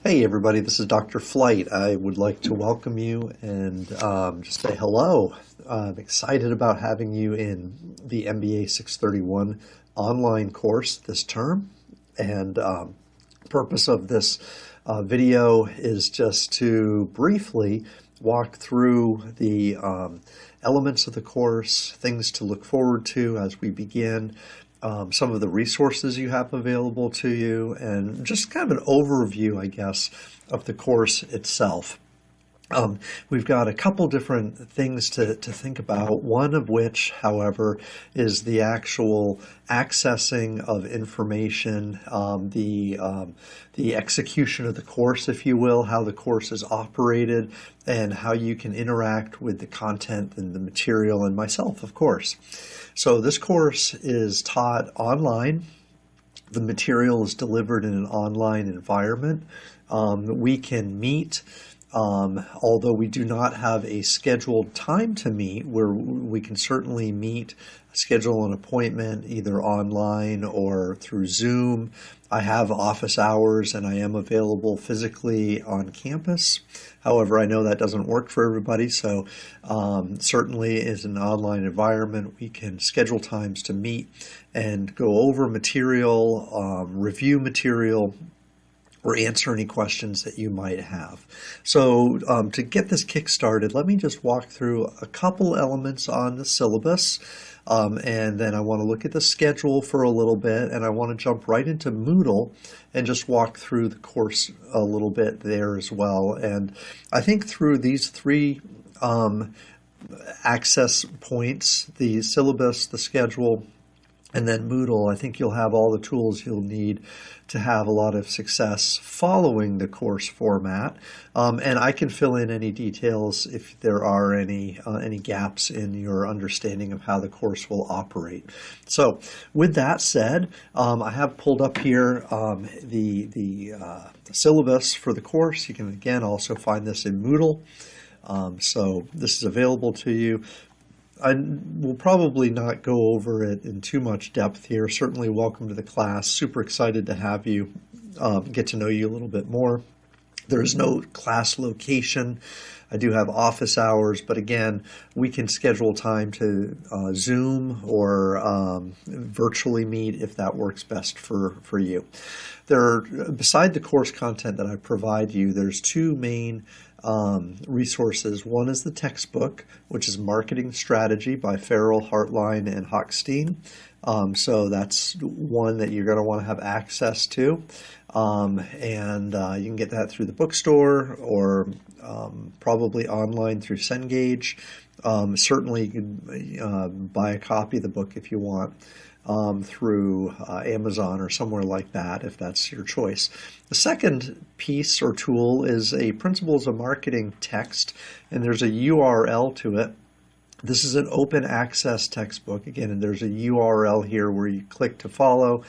Hey everybody, this is Dr. Flight. I would like to welcome you and just say hello. I'm excited about having you in the MBA 631 online course this term. And purpose of this video is just to briefly walk through the elements of the course, things to look forward to as we begin, some of the resources you have available to you, and just kind of an overview, I guess, of the course itself. We've got a couple different things to think about, one of which, however, is the actual accessing of information, the execution of the course, if you will, how the course is operated, and how you can interact with the content and the material and myself, of course. So this course is taught online. The material is delivered in an online environment. We can meet, although we do not have a scheduled time to meet, where we can certainly meet, schedule an appointment either online or through Zoom. I have office hours and I am available physically on campus. However, I know that doesn't work for everybody, so certainly as an online environment, we can schedule times to meet and go over material, review material, or answer any questions that you might have. So to get this kick started, let me just walk through a couple elements on the syllabus. And then I want to look at the schedule for a little bit, and I want to jump right into Moodle and just walk through the course a little bit there as well. And I think through these three access points, the syllabus, the schedule, and then Moodle, I think you'll have all the tools you'll need to have a lot of success following the course format. And I can fill in any details if there are any gaps in your understanding of how the course will operate. So with that said, I have pulled up here the syllabus for the course. You can again also find this in Moodle. So this is available to you. I will probably not go over it in too much depth here. Certainly welcome to the class. Super excited to have you, get to know you a little bit more. There is no class location. I do have office hours, but again, we can schedule time to Zoom or virtually meet if that works best for you. Beside the course content that I provide you, there's two main resources. One is the textbook, which is Marketing Strategy by Farrell, Hartline, and Hochstein. So that's one that you're going to want to have access to. And you can get that through the bookstore or probably online through Cengage. Certainly you can buy a copy of the book if you want. Through Amazon or somewhere like that, if that's your choice. The second piece or tool is a Principles of Marketing text, and there's a URL to it. This is an open access textbook, again, and there's a URL here where you click to follow.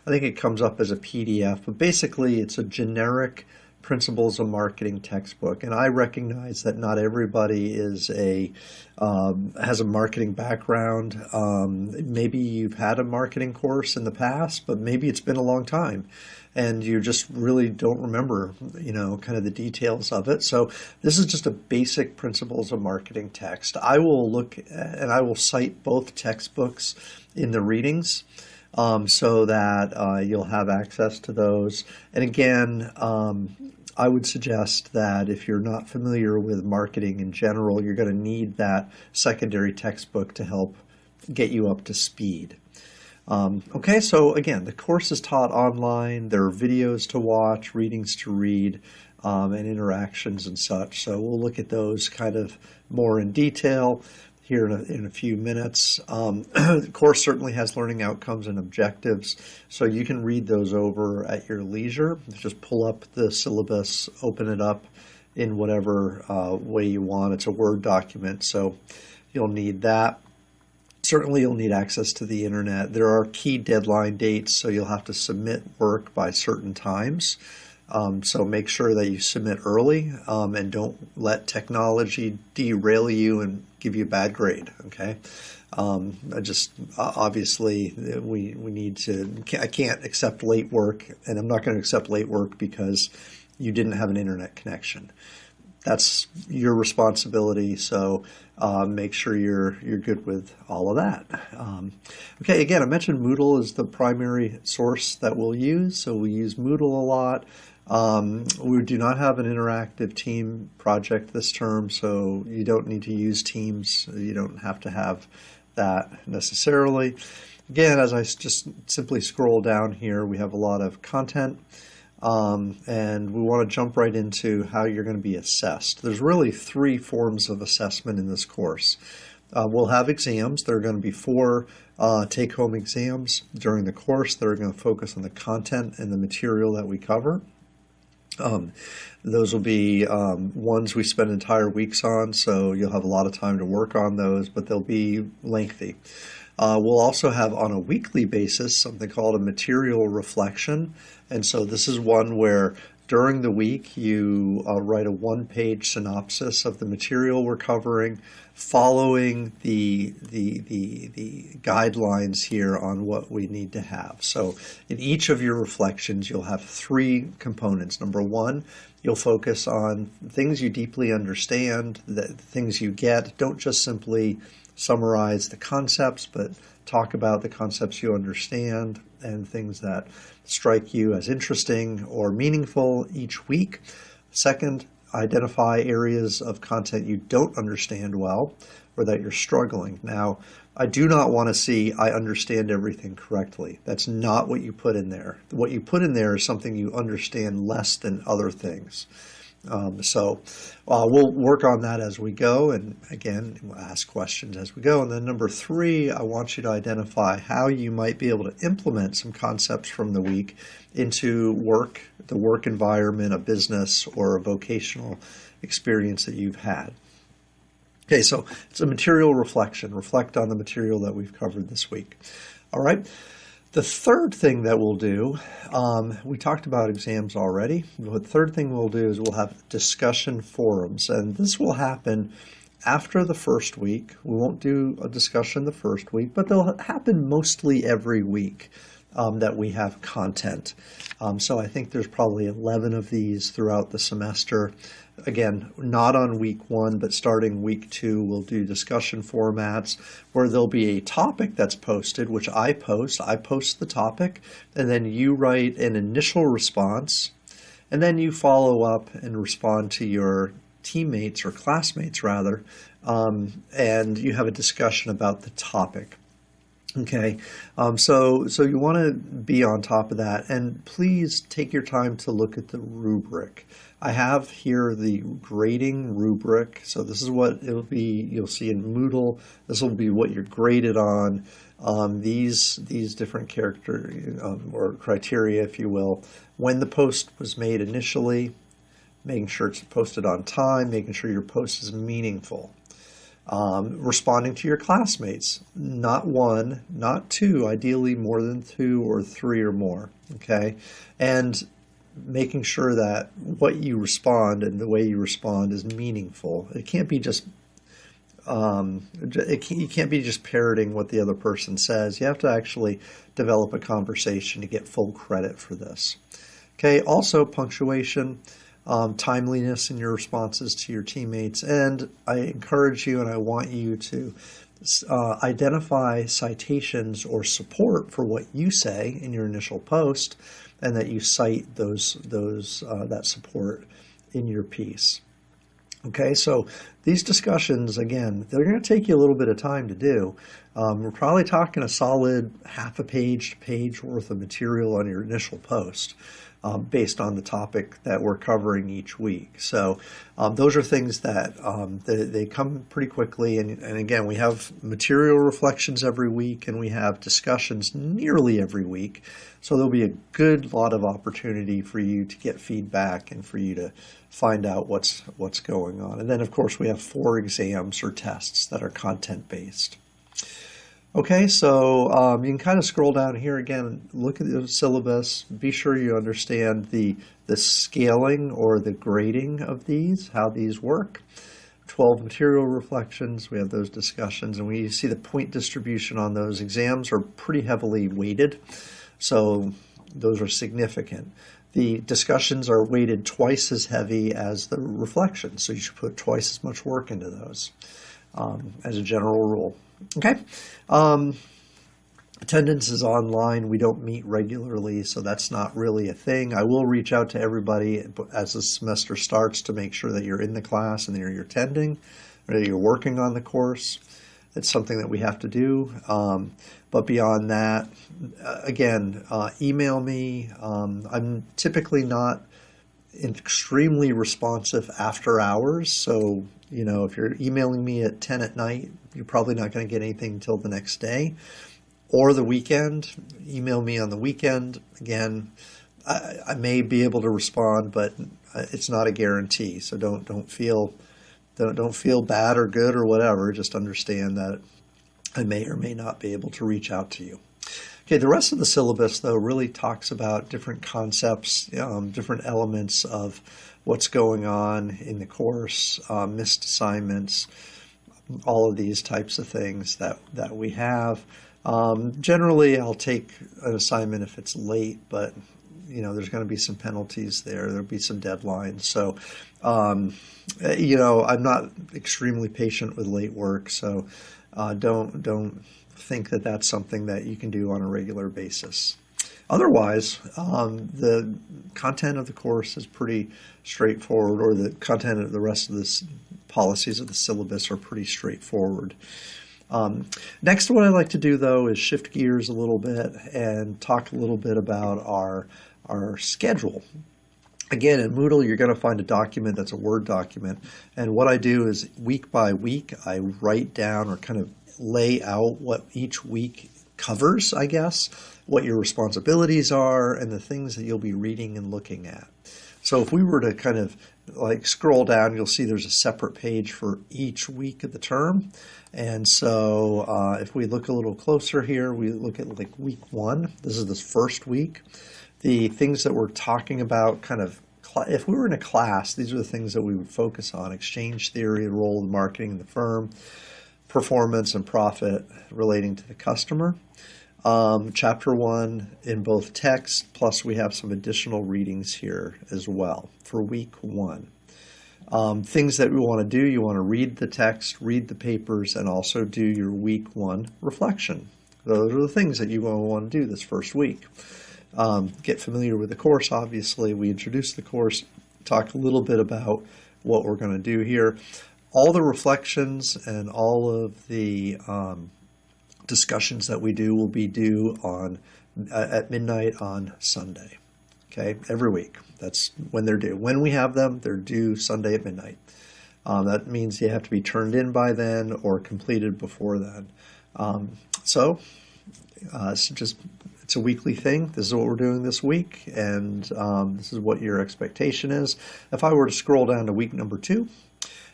I think it comes up as a PDF, but basically it's a generic Principles of Marketing textbook, and I recognize that not everybody is has a marketing background. Maybe you've had a marketing course in the past, but maybe it's been a long time and you just really don't remember, kind of the details of it. So this is just a basic Principles of Marketing text. I will look and I will cite both textbooks in the readings. So that you'll have access to those. And again, I would suggest that if you're not familiar with marketing in general, you're going to need that secondary textbook to help get you up to speed. Okay, so again, the course is taught online. There are videos to watch, readings to read, and interactions and such. So we'll look at those kind of more in detail here in a few minutes. The course certainly has learning outcomes and objectives, so you can read those over at your leisure. Just pull up the syllabus, open it up in whatever way you want. It's a Word document, so you'll need that. Certainly you'll need access to the internet. There are key deadline dates, so you'll have to submit work by certain times. So make sure that you submit early and don't let technology derail you and give you a bad grade, okay? Obviously we need to, I can't accept late work, and I'm not going to accept late work because you didn't have an internet connection. That's your responsibility, so make sure you're good with all of that. Okay, again, I mentioned Moodle is the primary source that we'll use, so we use Moodle a lot. We do not have an interactive team project this term, so you don't need to use Teams. You don't have to have that necessarily. Again, as I just simply scroll down here, we have a lot of content. And we want to jump right into how you're going to be assessed. There's really 3 forms of assessment in this course. We'll have exams. There are going to be 4 take-home exams during the course that are going to focus on the content and the material that we cover. Those will be ones we spend entire weeks on, so you'll have a lot of time to work on those, but they'll be lengthy. We'll also have on a weekly basis something called a material reflection. And so this is one where during the week you write a 1-page synopsis of the material we're covering, following the guidelines here on what we need to have. So in each of your reflections, you'll have 3 components. Number 1, you'll focus on things you deeply understand, the things you get. Don't just simply summarize the concepts, but talk about the concepts you understand and things that strike you as interesting or meaningful each week. Second, identify areas of content you don't understand well or that you're struggling. Now, I do not want to see I understand everything correctly. That's not what you put in there. What you put in there is something you understand less than other things. So we'll work on that as we go, and again, we'll ask questions as we go. And then number 3, I want you to identify how you might be able to implement some concepts from the week into the work environment, a business, or a vocational experience that you've had. Okay, so it's a material reflection. Reflect on the material that we've covered this week. All right. The third thing that we'll do, we talked about exams already. The third thing we'll do is we'll have discussion forums, and this will happen after the first week. We won't do a discussion the first week, but they'll happen mostly every week that we have content. So I think there's probably 11 of these throughout the semester. Again, not on week 1, but starting week 2, we'll do discussion formats where there'll be a topic that's posted, which I post. I post the topic, and then you write an initial response, and then you follow up and respond to your teammates or classmates, rather, and you have a discussion about the topic. Okay, so you want to be on top of that, and please take your time to look at the rubric. I have here the grading rubric, so this is what it'll be. You'll see in Moodle, this will be what you're graded on. These different or criteria, if you will. When the post was made initially, making sure it's posted on time, making sure your post is meaningful. Responding to your classmates, not 1, not 2, ideally more than 2 or 3 or more, okay? And making sure that what you respond and the way you respond is meaningful. It can't be just you can't be just parroting what the other person says. You have to actually develop a conversation to get full credit for this. Okay, also punctuation. Timeliness in your responses to your teammates, and I encourage you and I want you to identify citations or support for what you say in your initial post, and that you cite that support in your piece. Okay, so these discussions, again, they're going to take you a little bit of time to do. We're probably talking a solid half a page to page worth of material on your initial post. Based on the topic that we're covering each week. So those are things that they come pretty quickly. And again, we have material reflections every week, and we have discussions nearly every week. So there'll be a good lot of opportunity for you to get feedback and for you to find out what's going on. And then, of course, we have 4 exams or tests that are content-based. Okay, so you can kind of scroll down here again, look at the syllabus, be sure you understand the scaling or the grading of these, how these work. 12 material reflections, we have those discussions, and we see the point distribution on those. Exams are pretty heavily weighted, so Those are significant. The discussions are weighted twice as heavy as the reflections, so you should put twice as much work into those as a general rule. Okay. Attendance is online. We don't meet regularly, so that's not really a thing. I will reach out to everybody as the semester starts to make sure that you're in the class and that you're attending, or that you're working on the course. It's something that we have to do. But beyond that, again, email me. I'm typically not extremely responsive after hours. So, if you're emailing me at 10 at night, you're probably not going to get anything until the next day or the weekend. Email me on the weekend. Again, I may be able to respond, but it's not a guarantee. So don't feel bad or good or whatever. Just understand that I may or may not be able to reach out to you. Okay, the rest of the syllabus, though, really talks about different concepts, different elements of what's going on in the course, missed assignments, all of these types of things that we have. Generally, I'll take an assignment if it's late, but there's going to be some penalties there. There'll be some deadlines. So, I'm not extremely patient with late work. So, don't think that that's something that you can do on a regular basis. Otherwise, the content of the course is pretty straightforward, or the content of the rest of the policies of the syllabus are pretty straightforward. Next, what I'd like to do, though, is shift gears a little bit and talk a little bit about our schedule. Again, in Moodle, you're going to find a document that's a Word document. And what I do is week by week, I write down or kind of lay out what each week covers, I guess, what your responsibilities are and the things that you'll be reading and looking at. So if we were to kind of scroll down, you'll see there's a separate page for each week of the term. And so if we look a little closer here, we look at week 1. This is this first week. The things that we're talking about if we were in a class, these are the things that we would focus on: exchange theory, the role of marketing in the firm, performance and profit relating to the customer. Chapter 1 in both text, plus we have some additional readings here as well for week 1. Things that we want to do: you want to read the text, read the papers, and also do your week 1 reflection. Those are the things that you want to do this first week. Get familiar with the course, obviously. We introduce the course, talk a little bit about what we're going to do here. All the reflections and all of the discussions that we do will be due at midnight on Sunday. Okay, every week. That's when they're due. When we have them, they're due Sunday at midnight. That means they have to be turned in by then or completed before then. It's a weekly thing. This is what we're doing this week, and this is what your expectation is. If I were to scroll down to week number 2,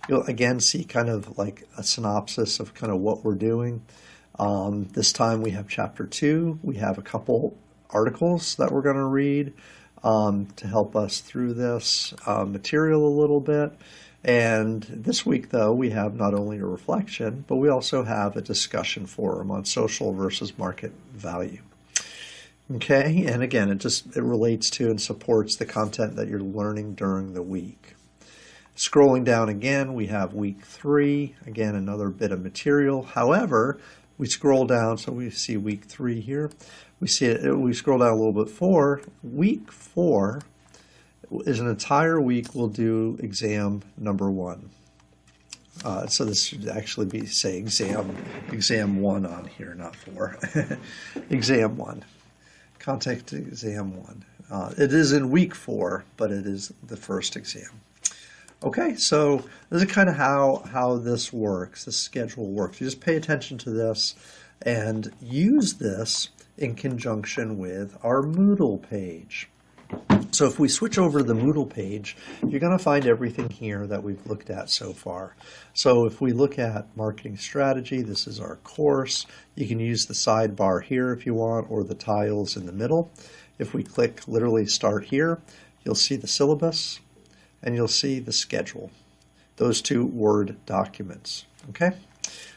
you'll again see kind of like a synopsis of kind of what we're doing. This time we have chapter 2. We have a couple articles that we're going to read to help us through this material a little bit. And this week, though, we have not only a reflection, but we also have a discussion forum on social versus market value. Okay, and again, it relates to and supports the content that you're learning during the week. Scrolling down again, we have week 3, again, another bit of material. However, we scroll down, so we see week 3 here. We scroll down a little bit 4. Week 4 is an entire week. We'll do exam number 1. So this should actually say exam 1 on here, not 4. Exam 1. Contact exam 1. It is in week 4, but it is the first exam. Okay, so this is kind of how this works, this schedule works. You just pay attention to this and use this in conjunction with our Moodle page. So if we switch over to the Moodle page, you're going to find everything here that we've looked at so far. So if we look at marketing strategy, this is our course. You can use the sidebar here if you want, or the tiles in the middle. If we click literally start here, you'll see the syllabus and you'll see the schedule. Those 2 Word documents. Okay?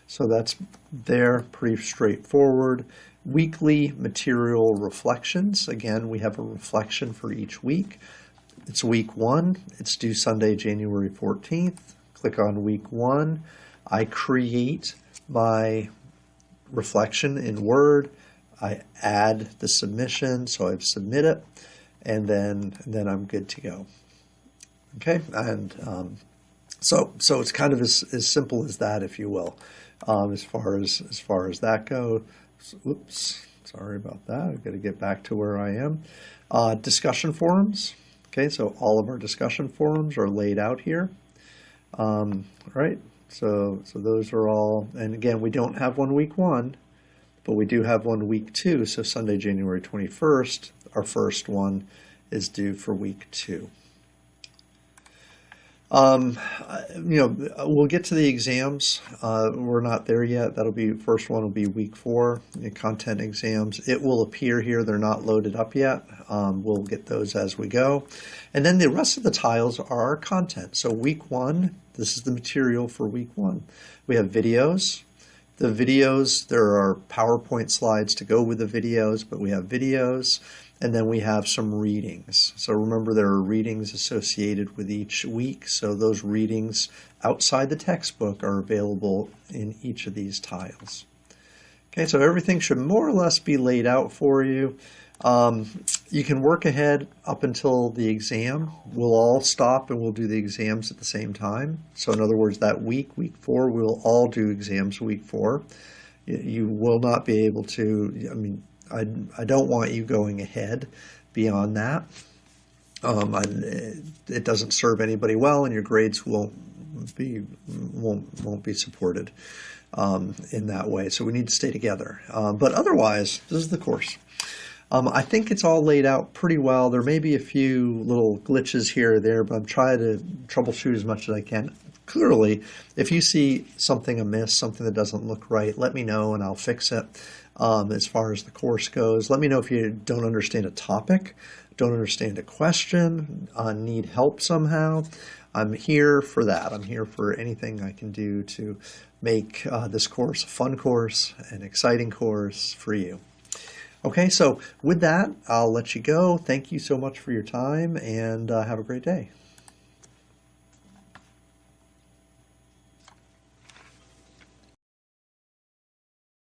So that's there, pretty straightforward. Weekly material reflections. Again, we have a reflection for each week. It's week 1. It's due Sunday, January 14th. Click on week 1. I create my reflection in Word. I add the submission, so I submit it, and then I'm good to go. Okay, and so it's kind of as simple as that, if you will, as far as that goes. Oops, sorry about that. I've got to get back to where I am. Discussion forums. Okay, so all of our discussion forums are laid out here. Right, so those are all, and again, we don't have one week 1, but we do have one week 2. So Sunday, January 21st, our first one is due for week 2. We'll get to the exams. We're not there yet. First one will be week 4, content exams. It will appear here. They're not loaded up yet. We'll get those as we go. And then the rest of the tiles are our content. So week 1, this is the material for week 1. We have videos. The videos, there are PowerPoint slides to go with the videos, but we have videos. And then we have some readings. So remember, there are readings associated with each week. So those readings outside the textbook are available in each of these tiles. Okay, so everything should more or less be laid out for you. You can work ahead up until the exam. We'll all stop and we'll do the exams at the same time. So in other words, that week 4, we'll all do exams week 4. You will not be able to, I don't want you going ahead beyond that. It doesn't serve anybody well, and your grades won't be supported in that way. So we need to stay together. But otherwise, this is the course. I think it's all laid out pretty well. There may be a few little glitches here or there, but I'm trying to troubleshoot as much as I can. Clearly, if you see something amiss, something that doesn't look right, let me know and I'll fix it. As far as the course goes, let me know if you don't understand a topic, don't understand a question, need help somehow. I'm here for that. I'm here for anything I can do to make this course a fun course, an exciting course for you. Okay, so with that, I'll let you go. Thank you so much for your time, and have a great day.